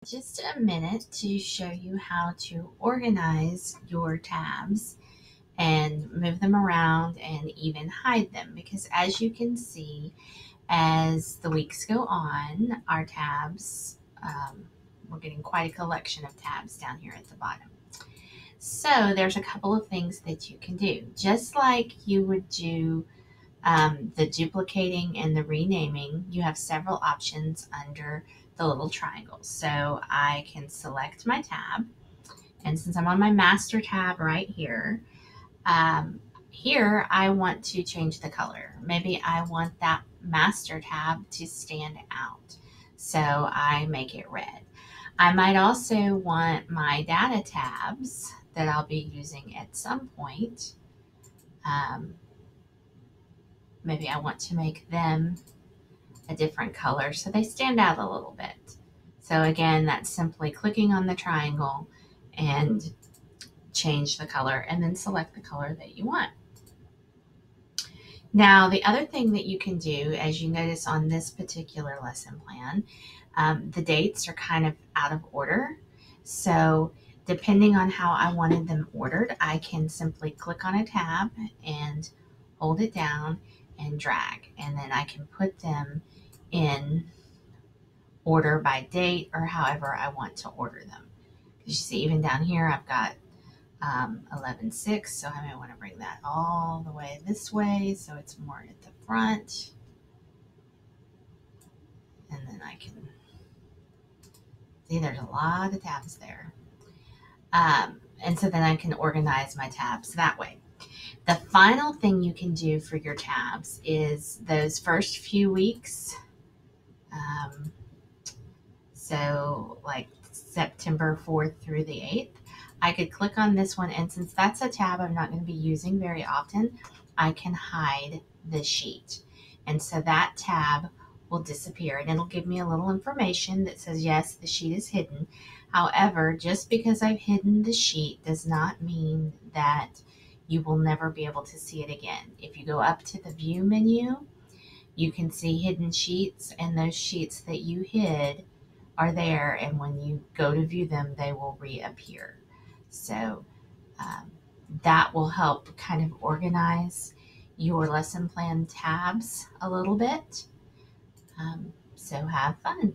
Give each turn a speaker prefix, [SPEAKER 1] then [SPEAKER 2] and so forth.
[SPEAKER 1] Just a minute to show you how to organize your tabs and move them around and even hide them, because as you can see, as the weeks go on, our tabs, we're getting quite a collection of tabs down here at the bottom. So there's a couple of things that you can do. Just like you would do the duplicating and the renaming, you have several options under the little triangles. So I can select my tab, and since I'm on my master tab right here, here I want to change the color. Maybe I want that master tab to stand out, so I make it red. I might also want my data tabs that I'll be using at some point. Maybe I want to make them a different color so they stand out a little bit. So again, that's simply clicking on the triangle and change the color and then select the color that you want. Now, the other thing that you can do, as you notice on this particular lesson plan, the dates are kind of out of order. So depending on how I wanted them ordered, I can simply click on a tab and hold it down and drag, and then I can put them in order by date or however I want to order them. Because you see, even down here, I've got 11-6, so I may want to bring that all the way this way so it's more at the front. And then I can see there's a lot of tabs there. And so then I can organize my tabs that way. The final thing you can do for your tabs is those first few weeks. So like September 4th through the 8th, I could click on this one, and since that's a tab I'm not going to be using very often, I can hide the sheet. And so that tab will disappear, and it'll give me a little information that says, yes, the sheet is hidden. However, just because I've hidden the sheet does not mean that you will never be able to see it again. If you go up to the View menu, you can see hidden sheets, and those sheets that you hid are there, and when you go to view them, they will reappear. So that will help kind of organize your lesson plan tabs a little bit. So have fun.